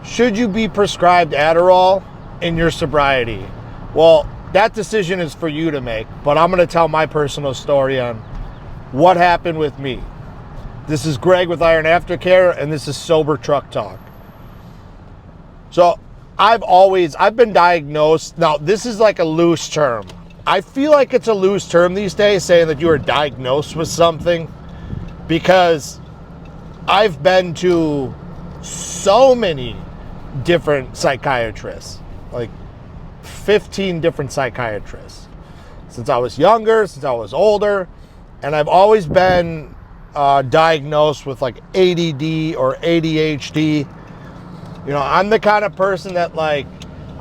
Should you be prescribed Adderall in your sobriety? Well, that decision is for you to make, but I'm going to tell my personal story on what happened with me. This is Greg with Iron Aftercare, and this is Sober Truck Talk. So I've been diagnosed. Now, this is like a loose term. I feel like it's a loose term these days, saying that you are diagnosed with something, because I've been to so many different psychiatrists, like 15 different psychiatrists, since I was younger, since I was older, and I've always been diagnosed with like ADD or ADHD. You know, I'm the kind of person that, like,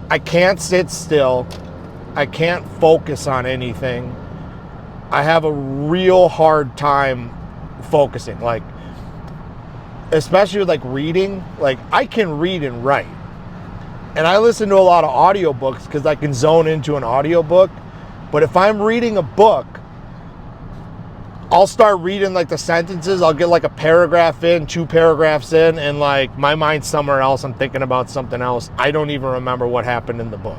I can't sit still. I can't focus on anything. I have a real hard time focusing, like, especially with like reading. Like, I can read and write, and I listen to a lot of audiobooks because I can zone into an audiobook. But if I'm reading a book, I'll start reading like the sentences. I'll get like a paragraph in, 2 paragraphs in, and like my mind's somewhere else. I'm thinking about something else. I don't even remember what happened in the book.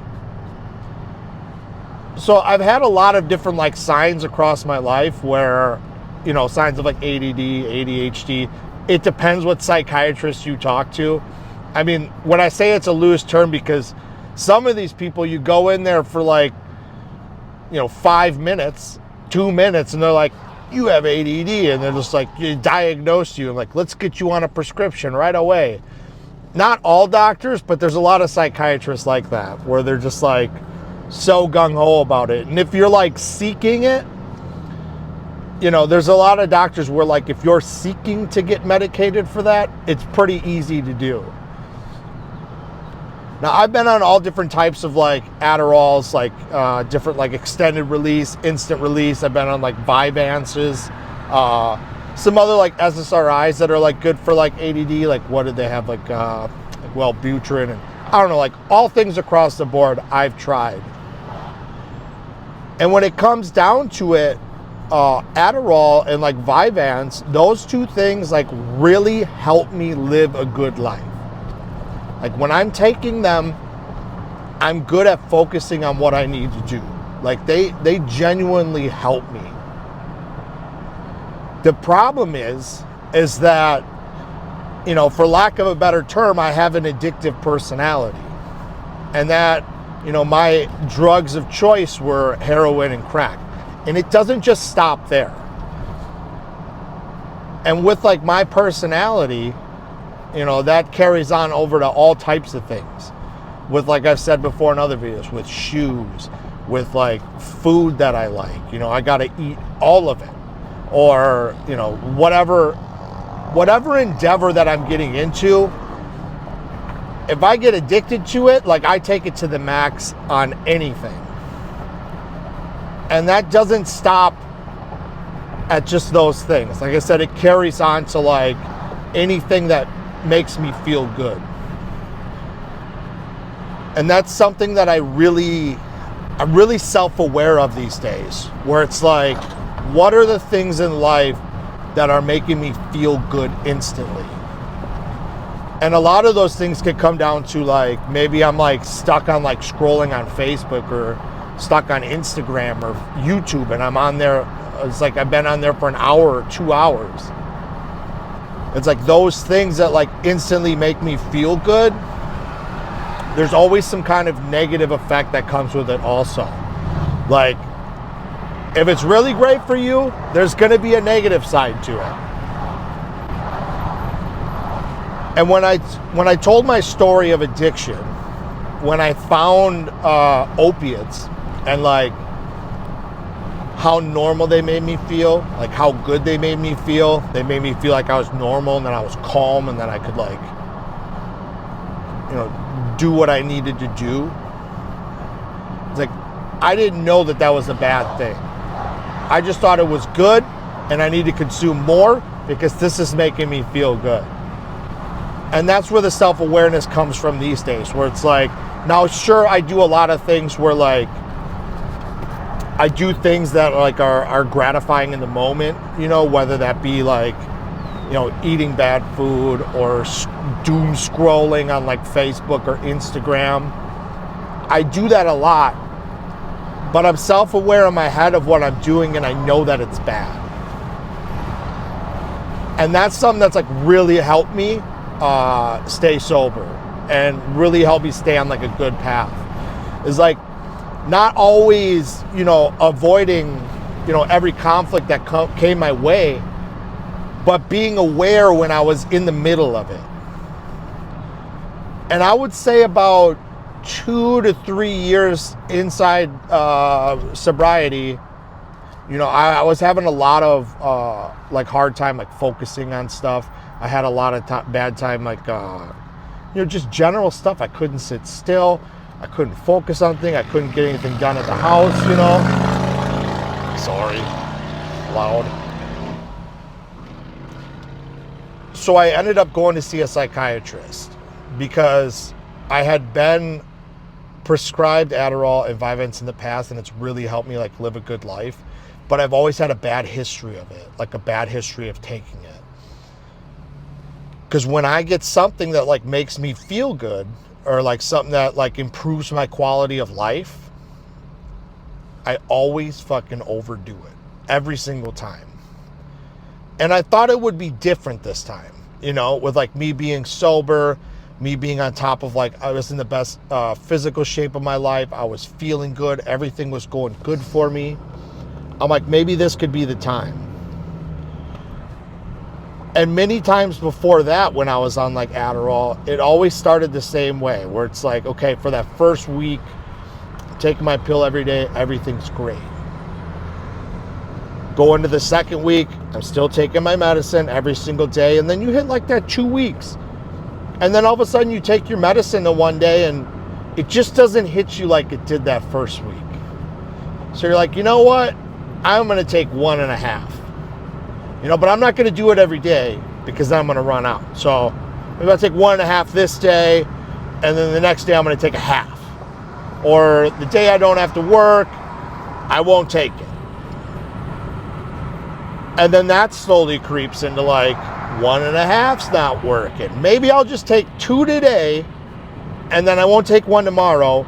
So I've had a lot of different like signs across my life where, you know, signs of like ADD, ADHD. It depends what psychiatrist you talk to. I mean, when I say it's a loose term, because some of these people, you go in there for like, you know, 5 minutes, 2 minutes, and they're like, you have ADD, and they're just like, you diagnosed you, and like, let's get you on a prescription right away. Not all doctors, but there's a lot of psychiatrists like that, where they're just like so gung-ho about it. And if you're like seeking it, you know, there's a lot of doctors where like, if you're seeking to get medicated for that, it's pretty easy to do. Now, I've been on all different types of like Adderalls, like different like extended release, instant release. I've been on like Vyvances, some other like SSRIs that are like good for like ADD. Like, what did they have? Like Wellbutrin, and I don't know, like all things across the board I've tried. And when it comes down to it, Adderall and like Vyvanse, those two things like really help me live a good life. Like, when I'm taking them, I'm good at focusing on what I need to do. Like, they genuinely help me. The problem is that, you know, for lack of a better term, I have an addictive personality. And that, you know, my drugs of choice were heroin and crack. And it doesn't just stop there. And with like my personality, you know, that carries on over to all types of things. With, like I've said before in other videos, with shoes, with like food that I like. You know, I got to eat all of it. Or, you know, whatever endeavor that I'm getting into, if I get addicted to it, like, I take it to the max on anything. And that doesn't stop at just those things. Like I said, it carries on to like anything that makes me feel good. And that's something that I'm really self-aware of these days, where it's like, what are the things in life that are making me feel good instantly? And a lot of those things could come down to like, maybe I'm like stuck on like scrolling on Facebook, or stuck on Instagram or YouTube, and I'm on there. It's like I've been on there for an hour or 2 hours. It's like those things that like instantly make me feel good. There's always some kind of negative effect that comes with it also. Like, if it's really great for you, there's going to be a negative side to it. And when I told my story of addiction, when I found opiates, and like how normal they made me feel, like how good they made me feel. They made me feel like I was normal, and that I was calm, and that I could like, you know, do what I needed to do. It's like, I didn't know that was a bad thing. I just thought it was good, and I need to consume more because this is making me feel good. And that's where the self-awareness comes from these days, where it's like, now sure, I do a lot of things where like, I do things that like are gratifying in the moment, you know, whether that be like eating bad food or doom scrolling on like Facebook or Instagram. I do that a lot, but I'm self-aware in my head of what I'm doing, and I know that it's bad. And that's something that's like really helped me stay sober and really helped me stay on like a good path. Is like not always, avoiding, every conflict that came my way, but being aware when I was in the middle of it. And I would say about 2 to 3 years inside sobriety, I was having a lot of like hard time like focusing on stuff. I had a lot of bad time like just general stuff. I couldn't sit still. I couldn't focus on things. I couldn't get anything done at the house, Sorry, loud. So I ended up going to see a psychiatrist because I had been prescribed Adderall and Vyvanse in the past, and it's really helped me like live a good life. But I've always had a bad history of it, like a bad history of taking it. Because when I get something that like makes me feel good, or like something that like improves my quality of life, I always fucking overdo it every single time. And I thought it would be different this time, with like me being sober, me being on top of like, I was in the best physical shape of my life. I was feeling good. Everything was going good for me. I'm like, maybe this could be the time. And many times before that, when I was on like Adderall, it always started the same way, where it's like, okay, for that first week, taking my pill every day, everything's great. Go into the second week, I'm still taking my medicine every single day. And then you hit like that 2 weeks. And then all of a sudden you take your medicine the one day and it just doesn't hit you like it did that first week. So you're like, you know what? I'm going to take 1.5. But I'm not going to do it every day because then I'm going to run out. So maybe I'll take 1.5 this day, and then the next day I'm going to take a half. Or the day I don't have to work, I won't take it. And then that slowly creeps into like 1.5's not working. Maybe I'll just take 2 today, and then I won't take 1 tomorrow,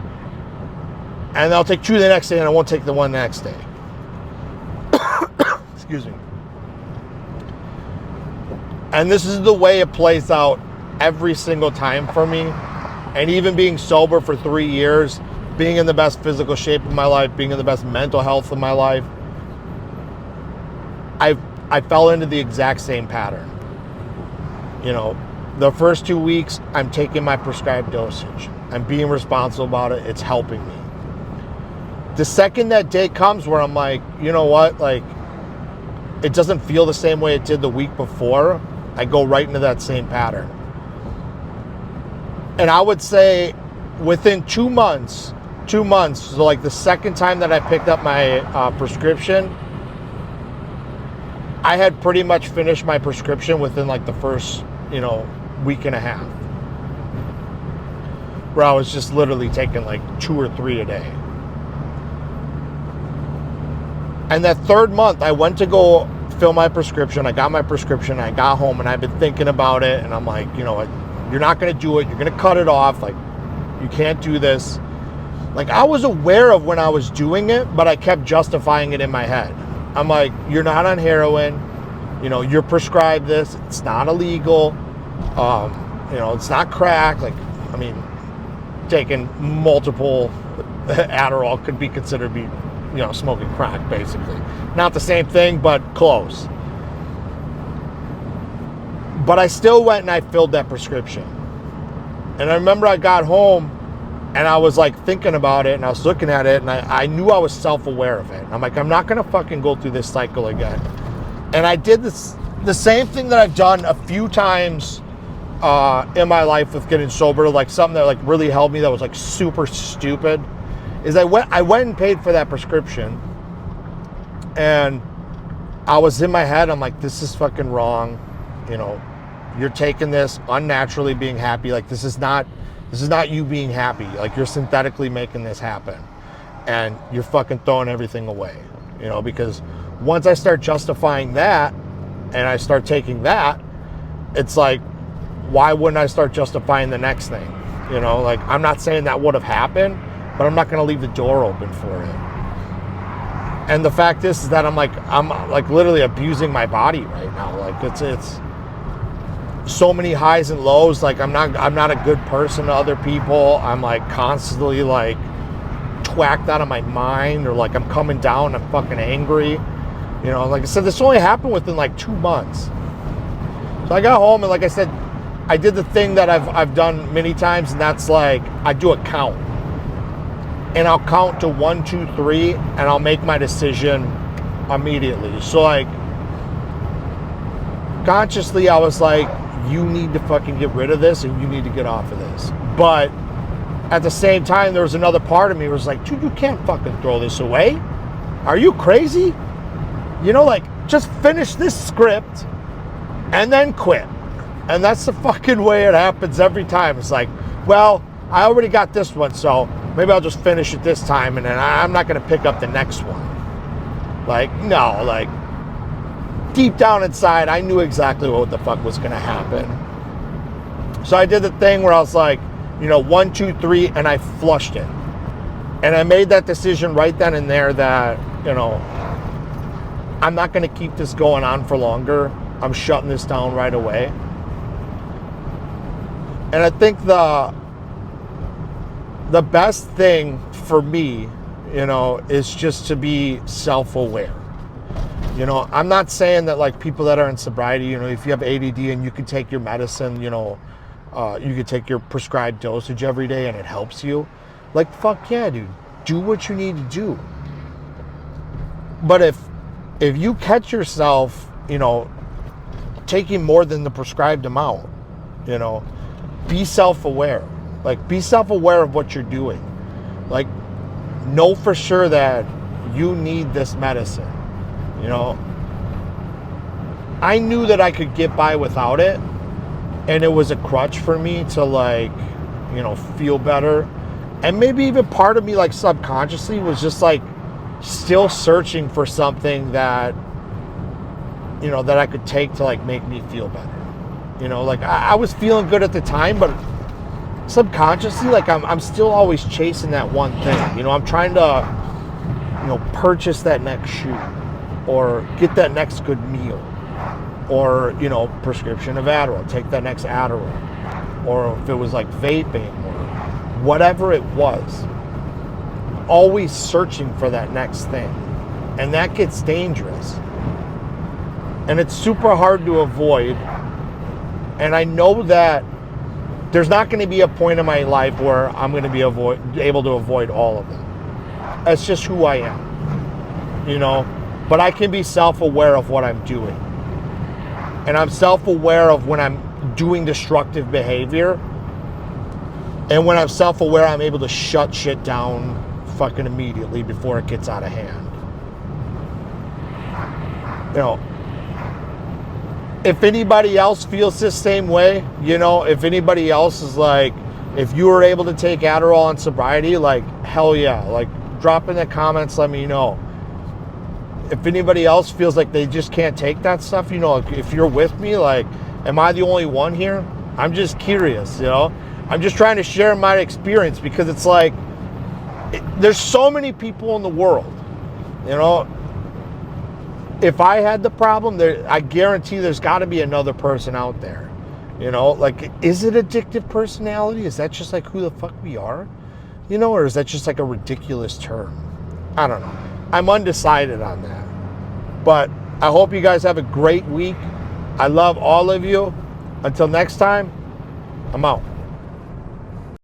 and I'll take 2 the next day, and I won't take the 1 the next day. Excuse me. And this is the way it plays out every single time for me. And even being sober for 3 years, being in the best physical shape of my life, being in the best mental health of my life, I fell into the exact same pattern. The first 2 weeks, I'm taking my prescribed dosage. I'm being responsible about it. It's helping me. The second that day comes where I'm like, you know what? Like, it doesn't feel the same way it did the week before. I go right into that same pattern. And I would say within 2 months, so like the second time that I picked up my prescription, I had pretty much finished my prescription within like the first, week and a half. Where I was just literally taking like 2 or 3 a day. And that third month, I went to go fill my prescription. I got my prescription. I got home, and I've been thinking about it. And I'm like, you're not going to do it. You're going to cut it off. Like, you can't do this. Like, I was aware of when I was doing it, but I kept justifying it in my head. I'm like, you're not on heroin. You're prescribed this. It's not illegal. It's not crack. Like, taking multiple Adderall could be considered smoking crack, basically. Not the same thing, but close. But I still went and I filled that prescription. And I remember I got home and I was like thinking about it, and I was looking at it, and I knew I was self-aware of it. I'm like, I'm not going to fucking go through this cycle again. And I did the same thing that I've done a few times in my life with getting sober, like something that like really helped me that was like super stupid, is I went and paid for that prescription, and I was in my head, I'm like, this is fucking wrong. You're taking this unnaturally, being happy. Like, this is not you being happy. Like, you're synthetically making this happen, and you're fucking throwing everything away. Because once I start justifying that and I start taking that, it's like, why wouldn't I start justifying the next thing? You know, like, I'm not saying that would have happened, but I'm not going to leave the door open for it. And the fact is that I'm like literally abusing my body right now. Like, it's so many highs and lows. Like, I'm not a good person to other people. I'm like constantly like twacked out of my mind, or like I'm coming down, I'm fucking angry. You know, like I said, this only happened within like 2 months. So I got home, and like I said, I did the thing that I've done many times, and that's like, I do a count. And I'll count to 1, 2, 3, and I'll make my decision immediately. So like, consciously I was like, you need to fucking get rid of this, and you need to get off of this. But at the same time, there was another part of me was like, dude, you can't fucking throw this away. Are you crazy? You know, like, just finish this script and then quit. And that's the fucking way it happens every time. It's like, well, I already got this one, so maybe I'll just finish it this time, and then I'm not going to pick up the next one. Like, no, like, deep down inside, I knew exactly what the fuck was going to happen. So I did the thing where I was like, you know, 1, 2, 3, and I flushed it. And I made that decision right then and there that, you know, I'm not going to keep this going on for longer. I'm shutting this down right away. And I think the best thing for me, you know, is just to be self-aware. You know, I'm not saying that like people that are in sobriety, you know, if you have ADD and you can take your medicine, you know, you could take your prescribed dosage every day and it helps you. Like, fuck yeah, dude. Do what you need to do. But if you catch yourself, you know, taking more than the prescribed amount, you know, be self-aware. Like, be self-aware of what you're doing. Like, know for sure that you need this medicine. You know, I knew that I could get by without it, and it was a crutch for me to, like, you know, feel better. And maybe even part of me, like, subconsciously was just like still searching for something that, you know, that I could take to like make me feel better. You know, like I was feeling good at the time, but subconsciously, like I'm still always chasing that one thing. You know, I'm trying to, you know, purchase that next shoe, or get that next good meal, or, you know, prescription of Adderall, take that next Adderall, or if it was like vaping or whatever it was, always searching for that next thing. And that gets dangerous. And it's super hard to avoid. And I know that there's not going to be a point in my life where I'm going to be able to avoid all of them. That's just who I am, you know. But I can be self-aware of what I'm doing. And I'm self-aware of when I'm doing destructive behavior. And when I'm self-aware, I'm able to shut shit down fucking immediately before it gets out of hand. You know, if anybody else feels this same way, you know, if anybody else is like, if you were able to take Adderall on sobriety, like, hell yeah. Like, drop in the comments, let me know. If anybody else feels like they just can't take that stuff, you know, if you're with me, like, am I the only one here? I'm just curious, you know. I'm just trying to share my experience, because it's like, there's so many people in the world, you know. If I had the problem, I guarantee there's got to be another person out there, you know. Like, is it addictive personality? Is that just like who the fuck we are, you know, or is that just like a ridiculous term? I don't know. I'm undecided on that. But I hope you guys have a great week. I love all of you. Until next time, I'm out.